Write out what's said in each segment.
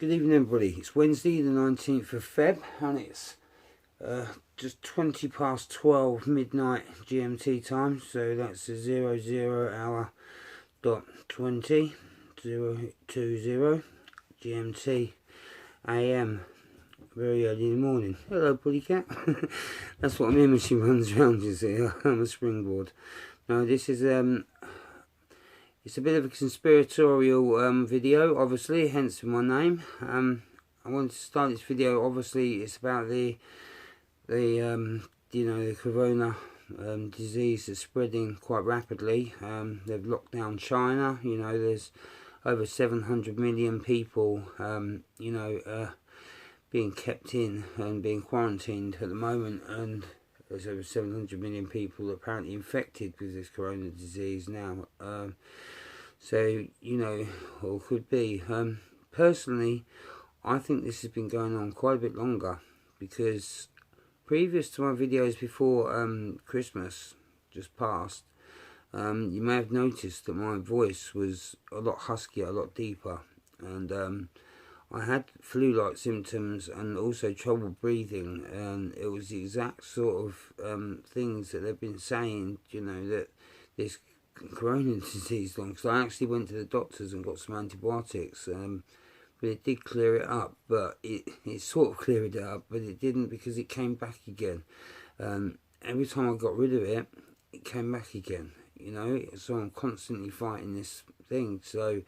Good evening everybody, it's Wednesday the 19th of Feb and it's just 20 past 12 midnight GMT time, so that's a 00 hour dot 20 020 GMT AM, very early in the morning. Hello Buddy Cat. That's what my image runs around, you see. I'm a springboard. Now this is it's a bit of a conspiratorial video, obviously, hence my name. I wanted to start this video. Obviously, it's about the corona disease that's spreading quite rapidly. They've locked down China. You know, there's over 700 million people, being kept in and being quarantined at the moment, and there's over 700 million people apparently infected with this corona disease now. So, you know, or could be. Personally, I think this has been going on quite a bit longer, because previous to my videos before Christmas just passed, you may have noticed that my voice was a lot huskier, a lot deeper, and I had flu-like symptoms and also trouble breathing, and it was the exact sort of things that they've been saying, you know, that this corona disease long. So I actually went to the doctors and got some antibiotics, but it did clear it up. But it sort of cleared it up, but it didn't, because it came back again. Every time I got rid of it, it came back again. You know, so I'm constantly fighting this thing. So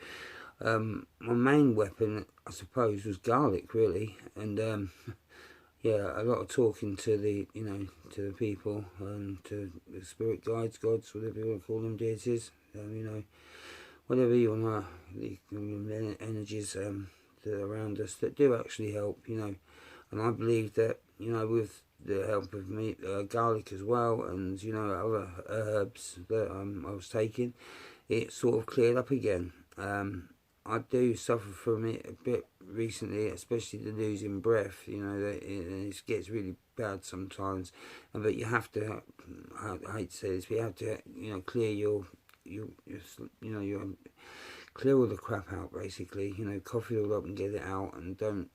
my main weapon, I suppose, was garlic, really, and yeah, a lot of talking to the, to the people, to the spirit guides, gods, whatever you want to call them, deities, whatever you want to, the energies that are around us that do actually help, and I believe that, with the help of garlic as well, and, other herbs that I was taking, it sort of cleared up again. I do suffer from it a bit recently, especially the losing breath. That it gets really bad sometimes, but you have to. I hate to say this, but you have to, clear your clear all the crap out, basically. Cough it all up and get it out, and don't,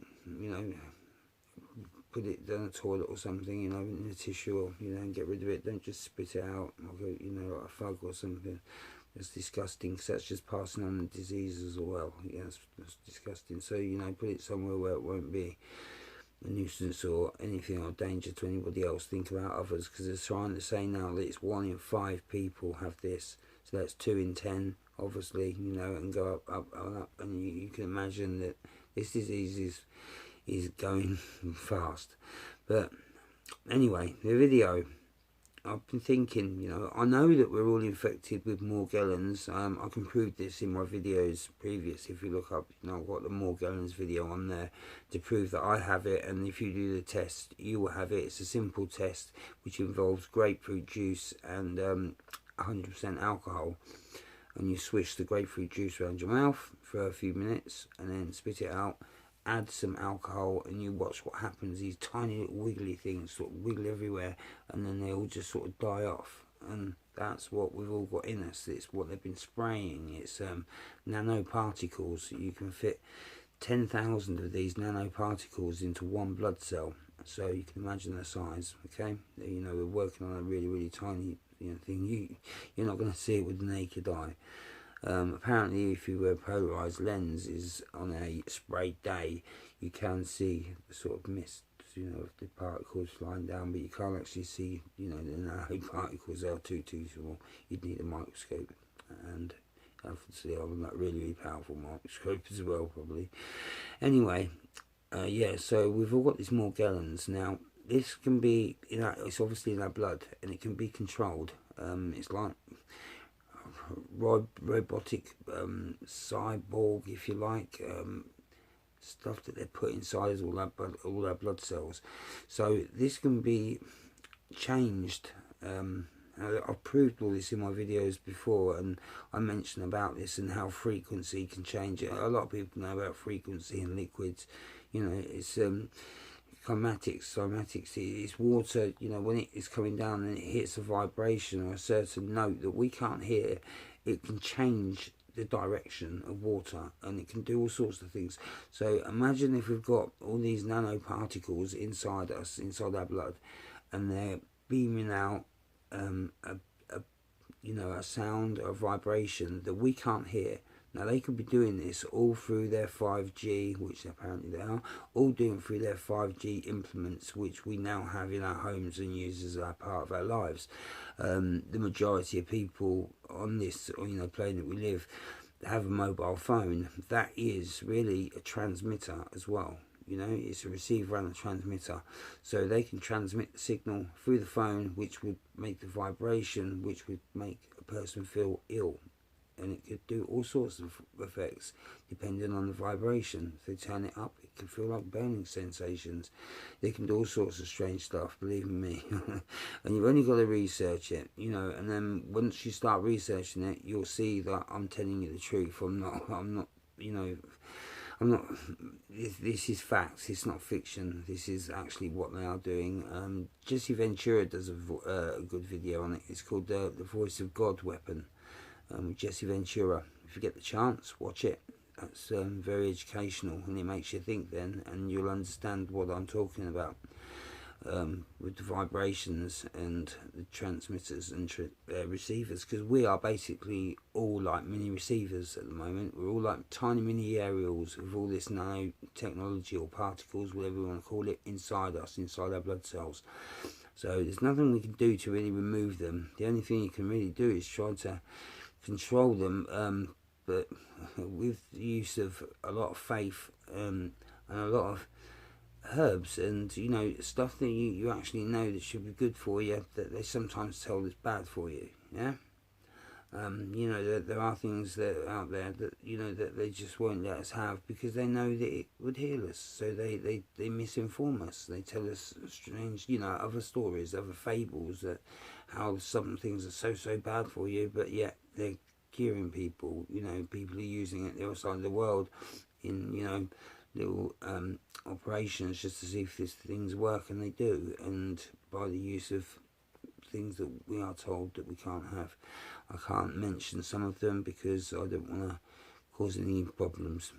put it down the toilet or something, in a tissue, or and get rid of it. Don't just spit it out, like like a fug or something. It's disgusting, because that's just passing on the disease as well. Yeah, it's disgusting. So, put it somewhere where it won't be a nuisance or anything, or danger to anybody else. Think about others, because they're trying to say now that it's 1 in 5 people have this. So that's 2 in 10, obviously, and go up, and you can imagine that this disease is going fast. But anyway, the video, I've been thinking, I know that we're all infected with Morgellons. I can prove this in my videos previous. If you look up, I've got the Morgellons video on there to prove that I have it, and if you do the test, you will have it. It's a simple test which involves grapefruit juice and 100% alcohol, and you swish the grapefruit juice around your mouth for a few minutes and then spit it out. Add some alcohol, and you watch what happens. These tiny little wiggly things sort of wiggle everywhere, and then they all just sort of die off. And that's what we've all got in us. It's what they've been spraying. It's nanoparticles. You can fit 10,000 of these nanoparticles into one blood cell. So you can imagine the size. Okay, we're working on a really, really tiny thing. You're not going to see it with the naked eye. Apparently, if you wear polarized lenses on a sprayed day, you can see the sort of mist, of the particles flying down, but you can't actually see, the nanoparticles. They are too small. You'd need a microscope, and obviously I'm not really powerful microscope as well, probably. Anyway, yeah, so we've all got these Morgellons. Now, this can be, it's obviously in our blood, and it can be controlled. It's like robotic cyborg, if you like, stuff that they put inside all our blood cells. So this can be changed. I've proved all this in my videos before, and I mentioned about this and how frequency can change it. A lot of people know about frequency in liquids. It's cymatics, it's water, when it is coming down and it hits a vibration or a certain note that we can't hear, it can change the direction of water, and it can do all sorts of things. So imagine if we've got all these nanoparticles inside us, inside our blood, and they're beaming out a sound, a vibration that we can't hear. Now they could be doing this all through their 5G, which apparently they are, all doing through their 5G implements, which we now have in our homes and use as a part of our lives. The majority of people on this, planet we live, have a mobile phone. That is really a transmitter as well. It's a receiver and a transmitter. So they can transmit the signal through the phone, which would make the vibration, which would make a person feel ill. And it could do all sorts of effects depending on the vibration. If they turn it up, it can feel like burning sensations. They can do all sorts of strange stuff, believe me. And you've only got to research it, and then once you start researching it, you'll see that I'm telling you the truth. I'm not, this is facts, it's not fiction. This is actually what they are doing. Jesse Ventura does a good video on it. It's called the Voice of God Weapon. With Jesse Ventura. If you get the chance, watch it. That's very educational, and it makes you think then, and you'll understand what I'm talking about with the vibrations and the transmitters and receivers, because we are basically all like mini receivers at the moment. We're all like tiny mini aerials with all this nanotechnology or particles, whatever you want to call it, inside us, inside our blood cells. So there's nothing we can do to really remove them. The only thing you can really do is try to control them, but with the use of a lot of faith and a lot of herbs and stuff that you actually know that should be good for you, that they sometimes tell is bad for you. There are things that are out there that that they just won't let us have because they know that it would heal us. So they misinform us. They tell us strange other stories, other fables, that how some things are so bad for you, but yet they're curing people. People are using it the other side of the world in little operations just to see if these things work, and they do, and by the use of things that we are told that we can't have. I can't mention some of them because I don't want to cause any problems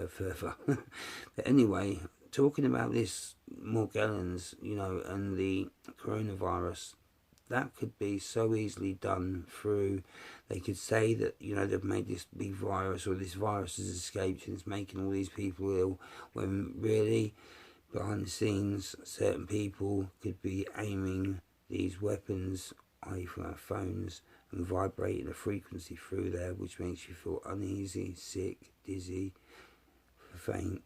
further. But anyway, talking about this Morgellons, and the coronavirus, that could be so easily done through, they could say that, they've made this big virus, or this virus has escaped and it's making all these people ill, when really, behind the scenes, certain people could be aiming these weapons, i.e. from our phones, and vibrating a frequency through there, which makes you feel uneasy, sick, dizzy, faint.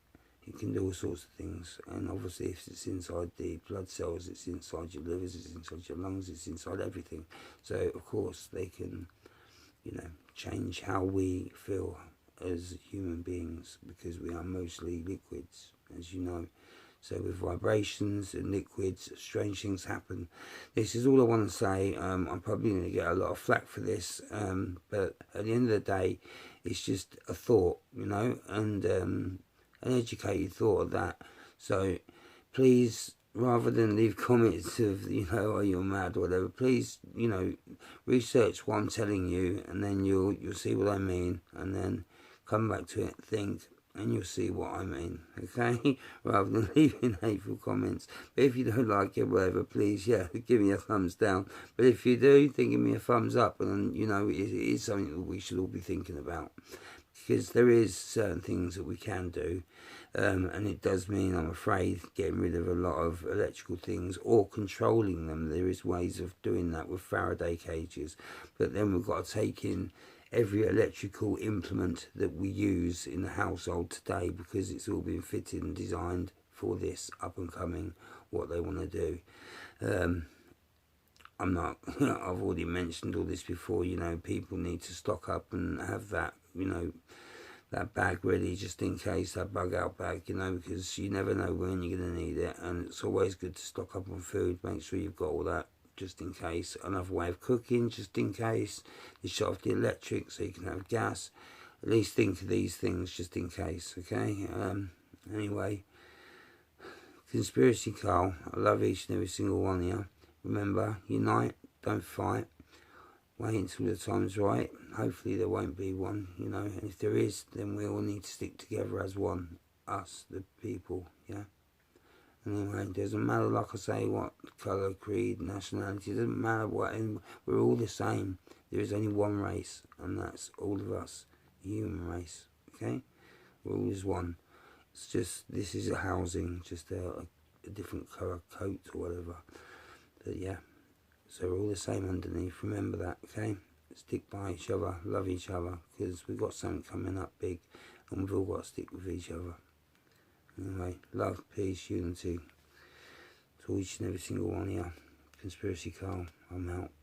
It can do all sorts of things, and obviously if it's inside the blood cells, it's inside your livers, it's inside your lungs, it's inside everything. So of course they can, change how we feel as human beings, because we are mostly liquids, as you know. So with vibrations and liquids, strange things happen. This is all I want to say. I'm probably going to get a lot of flack for this, but at the end of the day, it's just a thought, and an educated thought of that. So please, rather than leave comments of, oh, you're mad or whatever, please, research what I'm telling you, and then you'll see what I mean, and then come back to it, think, and you'll see what I mean, okay? Rather than leaving hateful comments. But if you don't like it, whatever, please, give me a thumbs down. But if you do, then give me a thumbs up, and it is something that we should all be thinking about. Because there is certain things that we can do, and it does mean, I'm afraid, getting rid of a lot of electrical things or controlling them. There is ways of doing that with Faraday cages, but then we've got to take in every electrical implement that we use in the household today, because it's all been fitted and designed for this up and coming, what they want to do. I'm not, I've already mentioned all this before, people need to stock up and have that, that bag ready just in case, that bug out bag, because you never know when you're going to need it, and it's always good to stock up on food. Make sure you've got all that just in case. Another way of cooking just in case. You shut off the electric so you can have gas. At least think of these things just in case, okay? Anyway, Conspiracy Carl, I love each and every single one of you. Remember, unite, don't fight. wait until the time's right. Hopefully there won't be one, you know, and if there is, then we all need to stick together as one, us, the people, yeah. Anyway, it doesn't matter, like I say, what colour, creed, nationality, it doesn't matter what, and we're all the same. There is only one race, and that's all of us, the human race, okay? We're all as one. It's just, this is a housing, just a different colour coat or whatever. But yeah, so we're all the same underneath, remember that, okay? Stick by each other, love each other, because we've got something coming up big, and we've all got to stick with each other. Anyway, love, peace, unity to each and every single one here. Conspiracy Carl, I'm out.